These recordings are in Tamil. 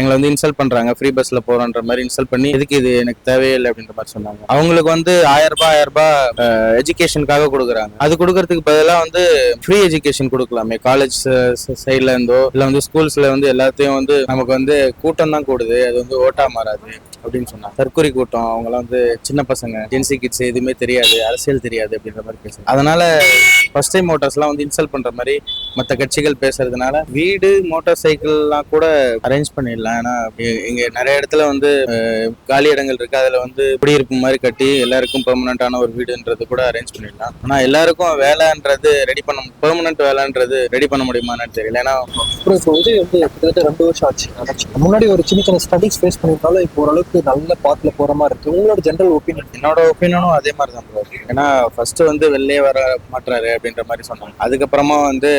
எங்களை வந்து இன்சல்ட் பண்றாங்க, ஃப்ரீ பஸ்ல போறோன்ற மாதிரி இன்சல்ட் பண்ணி எதுக்கு இது எனக்கு தேவையில்லை அப்படின்ற மாதிரி சொன்னாங்க. அவங்களுக்கு வந்து 1000 ரூபாய் எஜுகேஷனுக்காக கொடுக்குறாங்க. அது கொடுக்கறதுக்கு பதிலாக வந்து ஃப்ரீ எஜுகேஷன் கொடுக்கலாமே. காலேஜ் சைட்ல இருந்தோ இல்ல வந்து ஸ்கூல்ஸ்ல வந்து எல்லாத்தையும் வந்து நமக்கு வந்து கூட்டம் தான் கூடுது, அது வந்து ஓட்டா மாறாது அப்படின்னு சொன்னாங்க. தற்கொலை கூட்டம், அவங்களாம் வந்து சின்ன பசங்க, ஜென்சி கிட்ஸ், எதுவுமே தெரியாது, அரசியல் தெரியாது அப்படின்ற மாதிரி பேசுறாங்க. அதனால ஃபர்ஸ்ட் டைம் மோட்டார்ஸ்லாம் வந்து இன்சல்ட் பண்ற மாதிரி மற்ற கட்சிகள் பேசுறதுனால வீடு மோட்டார் சைக்கிள்லாம் கூட அரேஞ்ச் பண்ணிடலாம். ஏன்னா இங்க நிறைய இடத்துல வந்து காலி இடங்கள் இருக்கு, அதுல வந்து குடியிருப்பு மாதிரி கட்டி எல்லாருக்கும் பெர்மனண்டான ஒரு வீடுன்றது கூட அரேஞ்ச் பண்ணிடலாம். ஆனா எல்லாருக்கும் வேலைன்றது ரெடி பண்ண, பெர்மனன்ட் வேலைன்றது ரெடி பண்ண முடியுமான்னு தெரியல. ஏன்னா இப்போ இது வந்து கிட்டத்தட்ட 2 வருஷம் ஆச்சு. முன்னாடி ஒரு சின்ன சின்ன ஸ்டடிஸ் ஃபேஸ் பண்ணியிருந்தாலும் இப்போ ஓரளவுக்கு நல்ல பாத்துல போற மாதிரி இருக்கு. உங்களோட ஜெனரல் ஒப்பீனியன்? என்னோட ஒப்பீனியனும் அதே மாதிரி தான் ப்ரோ. ஏன்னா ஃபர்ஸ்ட் வந்து வெளியே வர மாட்டாரு அப்படின்ற மாதிரி சொன்னாங்க. அதுக்கப்புறமா வந்து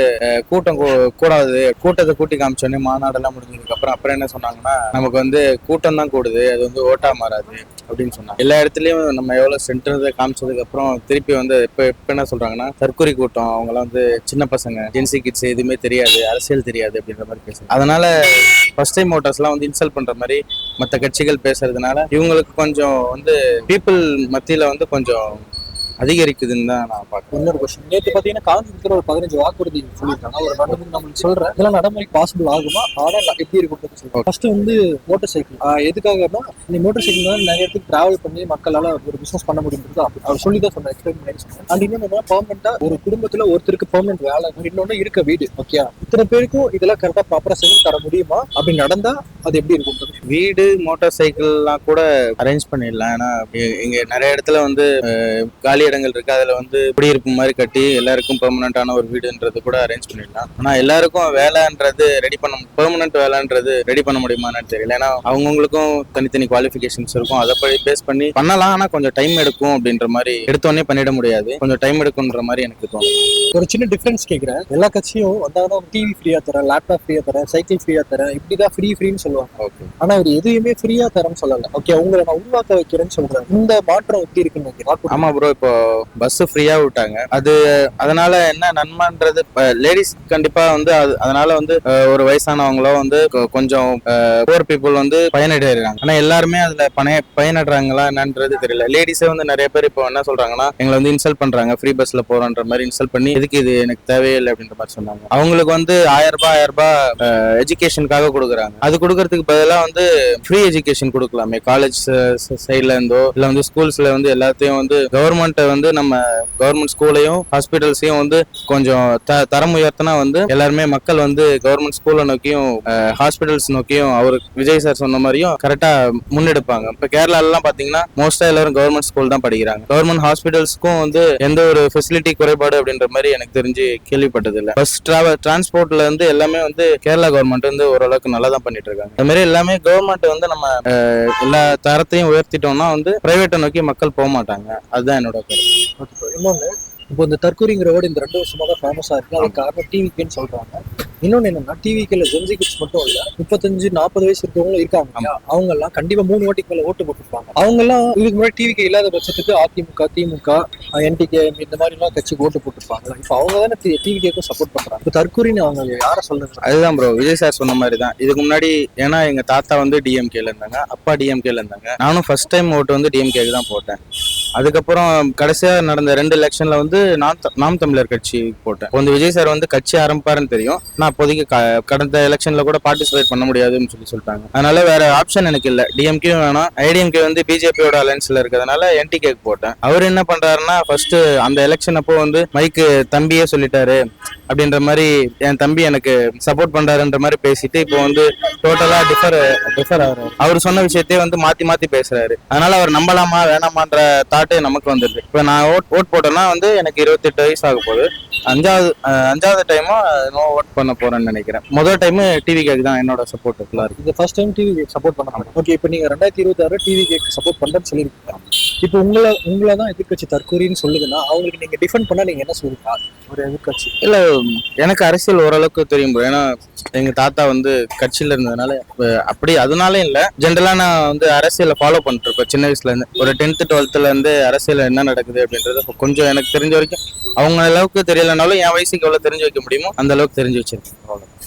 கூட்டம் கூடாது, கூட்டத்தை கூட்டி காமிச்சோன்னே மாநாடெல்லாம் முடிஞ்சதுக்கு அப்புறம் என்ன சொன்னாங்கன்னா, நமக்கு வந்து கூட்டம் தான் கூடுது, அது வந்து ஓட்டா மாறாது அப்படின்னு சொன்னாங்க. எல்லா இடத்துலயும் நம்ம எவ்வளவு சென்டர் காமிச்சதுக்கு அப்புறம் திருப்பி வந்து இப்ப என்ன சொல்றாங்கன்னா, தற்கொலை கூட்டம், அவங்களாம் வந்து சின்ன பசங்க, ஜென்சி கிட்ஸ், எதுவுமே தெரியாது, அரசியல் தெரியாது அப்படின்ற மாதிரி பேசுறாங்க. அதனால ஃபர்ஸ்ட் டைம் மோட்டார்ஸ்லாம் வந்து இன்சல்ட் பண்ற மாதிரி மற்ற கட்சிகள் பேசுறதுனால இவங்களுக்கு கொஞ்சம் வந்து பீப்புள் மத்தியில வந்து கொஞ்சம் அதிகரிக்குதுன்னு தான் நான் பார்க்கிறேன். இன்னொரு கொஸ்டின், நேற்று பார்த்தீங்கன்னா காங்கிரஸ் ஒரு 15 வாக்குறுதி சொல்லியிருக்காங்க. ஒரு 2 நம்மளுக்கு சொல்றேன், இதெல்லாம் நடைமுறை பாசிபிள் ஆகுமா? ஆனால் எப்படி இருக்கும் சொல்றேன். ஃபர்ஸ்ட் வந்து மோட்டார் சைக்கிள் எதுக்காகனா, இந்த மோட்டார் சைக்கிள் நிறைய இடத்துக்கு டிராவல் பண்ணி மக்களால் ஒரு பிசினஸ் பண்ண முடியுன்றது அவர் சொல்லி தான் சொன்னேன், எக்ஸ்பிளைன் பண்ணி சொன்னேன். அண்ட் இன்னொன்று பெர்மனண்டா ஒரு குடும்பத்துல ஒருத்தருக்கு பெர்மனன்ட் வேலை, இன்னொன்று இருக்க வீடு. ஓகே, இத்தனை பேருக்கும் இதெல்லாம் கரெக்டாக ப்ராப்பரா செஞ்சு தர முடியுமா? அப்படி நடந்தா அது எப்படி இருக்கும்? வீடு மோட்டார் சைக்கிள்லாம் கூட அரேஞ்ச் பண்ணிடலாம். ஏன்னா இங்க நிறைய இடத்துல வந்து காலி இடங்கள் இருக்கு, அதுல வந்து குடியிருப்பு மாதிரி கட்டி எல்லாருக்கும் பெர்மனண்டான ஒரு வீடுன்றது கூட அரேஞ்ச் பண்ணிடலாம். ஆனா எல்லாருக்கும் வேலைன்றது ரெடி பண்ண, பெர்மனன்ட் வேலைன்றது ரெடி பண்ண முடியுமான்னு தெரியல. ஏன்னா அவங்கவுங்களுக்கும் தனித்தனி குவாலிஃபிகேஷன்ஸ் இருக்கும், அதை பேஸ் பண்ணி பண்ணலாம். ஆனா கொஞ்சம் டைம் எடுக்கும் அப்படின்ற மாதிரி, எடுத்தோடனே பண்ணிட முடியாது, கொஞ்சம் டைம் எடுக்கும்ன்ற மாதிரி எனக்கு தோணும். ஒரு சின்ன டிஃபரன்ஸ் கேட்கிறேன். எல்லா கட்சியும் வந்தாலும் டிவி ஃப்ரீயா தரேன், லேப்டாப் ஃப்ரீயா தரேன், சைக்கிள் ஃப்ரீயா தரேன், இப்படிதான் ஃப்ரீன்னு சொல்லுவாங்க. ஓகே, ஆனா இது எதுவுமே ஃப்ரீயா தரேன்னு சொல்லல. ஓகே, உங்களை நான் உருவாக்க வைக்கிறேன்னு சொல்றேன். இந்த மாற்றம் எப்படி இருக்குன்னு? ஆமா ப்ரோ, இப்போ பஸ் ஃப்ரீயா விட்டாங்க, அதனால என்ன நன்மைன்றது லேடிஸ் கண்டிப்பா வந்து அதனால வந்து ஒரு வயசானவங்களோ வந்து கொஞ்சம் புவர் பீப்புள் வந்து பயனடைறாங்க. ஆனா எல்லாருமே அதுல பயனடுறாங்களா என்னன்றது தெரியல. லேடிஸே வந்து நிறைய பேர் இப்போ என்ன சொல்றாங்கன்னா, எங்களை வந்து இன்சல்ட் பண்றாங்க, ஃப்ரீ பஸ்ல போறோன்ற மாதிரி இன்சல்ட் பண்ணி எதுக்கு இது எனக்கு தேவையில்லை அப்படின்ற மாதிரி சொன்னாங்க. அவங்களுக்கு வந்து 1000 ரூபாய் எஜுகேஷனுக்காக கொடுக்குறாங்க. அது கொடுக்கறதுக்கு பதிலாக வந்து ஃப்ரீ எஜுகேஷன் கொடுக்கலாமே. காலேஜ் சைட்ல இருந்தோ இல்ல வந்து ஸ்கூல்ஸ்ல வந்து எல்லாத்தையும் வந்து கவர்மெண்ட் வந்து நம்ம கவர்மெண்ட் ஸ்கூலையும் ஹாஸ்பிட்டல்ஸையும் வந்து கொஞ்சம் தரம் உயர்த்தினா வந்து எல்லாருமே மக்கள் வந்து கவர்மெண்ட் ஸ்கூலை நோக்கியும் ஹாஸ்பிட்டல்ஸ் நோக்கியும் அவர் விஜய் சார் சொன்ன மாதிரியும் கரெக்டா முன்னெடுப்பாங்க. இப்ப கேரளால எல்லாம் பாத்தீங்கன்னா மோஸ்டா எல்லாரும் கவர்மெண்ட் ஸ்கூல் தான் படிக்கிறாங்க. கவர்மெண்ட் ஹாஸ்பிட்டல்ஸ்க்கும் வந்து எந்த ஒரு ஃபெசிலிட்டி குறைபாடு அப்படின்ற மாதிரி எனக்கு தெரிஞ்சு கேள்விப்பட்டது இல்லை. பஸ் டிரான்ஸ்போர்ட்ல இருந்து எல்லாமே வந்து கேரளா கவர்மெண்ட் வந்து ஓரளவுக்கு நல்லா தான் பண்ணிட்டு இருக்காங்க. அது மாதிரி எல்லாமே கவர்மெண்ட் வந்து நம்ம எல்லா தரத்தையும் உயர்த்திட்டோம்னா வந்து பிரைவேட்டை நோக்கி மக்கள் போக மாட்டாங்க. அதுதான் என்னோட கருத்து. இன்னொன்னு, இப்போ இந்த தற்கூரிங்கிற வேர்டு இந்த 2 வருஷமா தான் ஃபேமஸா இருக்கு. அது காரணம் டிவிக்குன்னு சொல்றாங்க. இன்னொன்னு என்னன்னா, டிவிக்குல ஜென்சி கிட்ஸ் மட்டும் இல்ல, 35-40 வயசு இருக்கவங்களும் இருக்காங்க. அவங்க எல்லாம் கண்டிப்பா 3 வாட்டிக்கு மேல ஓட்டு போட்டுருப்பாங்க. அவங்க எல்லாம் இதுக்கு முன்னாடி டிவிக்கு இல்லாத பட்சத்துக்கு அதிமுக, திமுக, என்டிகே இந்த மாதிரி எல்லாம் கட்சிக்கு ஓட்டு போட்டுருப்பாங்க. இப்போ அவங்க தானே டிவிக்கும் சப்போர்ட் பண்றாங்க. இப்போ தற்கூரின்னு அவங்க யார சொல்லுங்க? அதுதான் ப்ரோ, விஜய் சார் சொன்ன மாதிரி தான். இதுக்கு முன்னாடி ஏன்னா எங்க தாத்தா வந்து டிஎம்கேல இருந்தாங்க, அப்பா டிஎம்கேல இருந்தாங்க. நானும் ஃபர்ஸ்ட் டைம் ஓட்டு வந்து டிஎம்கேக்கு தான் போட்டேன். அதுக்கப்புறம் கடைசியா நடந்த 2 எலெக்ஷன்ல வந்து நாம் தமிழர் கட்சி போட்டேன். வந்து விஜய் சார் வந்து கட்சி ஆரம்பிப்பாருன்னு தெரியும். நான் அப்போதைக்கு கடந்த எலெக்ஷன்ல கூட பார்ட்டிசிபேட் பண்ண முடியாதுன்னு சொல்லிட்டாங்க. அதனால வேற ஆப்ஷன் எனக்கு இல்ல. டிஎம்கே வேணாம், ஐடிஎம்கே வந்து பிஜேபியோட அலைன்ஸ்ல இருக்கிறதுனால என்டிகேக்கு போட்டேன். அவர் என்ன பண்றாருன்னா, ஃபர்ஸ்ட் அந்த எலெக்ஷன் அப்போ வந்து மைக்கு தம்பியே சொல்லிட்டாரு அப்படின்ற மாதிரி, என் தம்பி எனக்கு சப்போர்ட் பண்றாருன்ற மாதிரி பேசிட்டு இப்போ வந்து டோட்டலா டிஃபர் ஆகுறாரு. அவர் சொன்ன விஷயத்தையே வந்து மாத்தி பேசுறாரு. அதனால அவர் நம்பலாமா வேணாமான்ற தாட்டு நமக்கு வந்துருது. இப்ப நான் ஓட் போட்டேன்னா வந்து எனக்கு 28 வயசு ஆக போகுது. அஞ்சாவது டைமும் ஓட் பண்ண போறேன்னு நினைக்கிறேன். முதல் டைம் டிவி கேக்கு தான் என்னோட சப்போர்ட் ஃபுல்லா இருக்கு. இந்த ஃபர்ஸ்ட் டைம் டிவி கேக்கு சப்போர்ட் பண்ண. ஓகே, இப்போ நீங்க 2026 டிவி கேக்கு சப்போர்ட் பண்றேன்னு சொல்லிருக்கீங்க. இப்போ உங்களை தான் எதிர்கட்சி தற்கூரின்னு சொல்லுதுன்னா அவங்களுக்கு நீங்க டிஃபெண்ட் பண்ணா நீங்க என்ன சொல்லுவீங்க? ஒரு எதிர்கட்சி இல்ல, எனக்கு அரசியல் ஓரளவுக்கு தெரியும். ஏன்னா எங்க தாத்தா வந்து கட்சியில இருந்ததுனால அப்படி அதனால இல்ல, ஜென்ரலா நான் வந்து அரசியலை ஃபாலோ பண்ணிட்டு இருப்பேன் சின்ன வயசுல இருந்து. ஒரு 10th 12th இருந்து அரசியல் என்ன நடக்குது அப்படின்றது கொஞ்சம் எனக்கு தெரிஞ்ச வரைக்கும், அவங்க அளவுக்கு தெரியலனாலும் என் வயசுக்கு எவ்வளவு தெரிஞ்சு வைக்க முடியுமோ அந்த அளவுக்கு தெரிஞ்சு வச்சிருக்கேன்.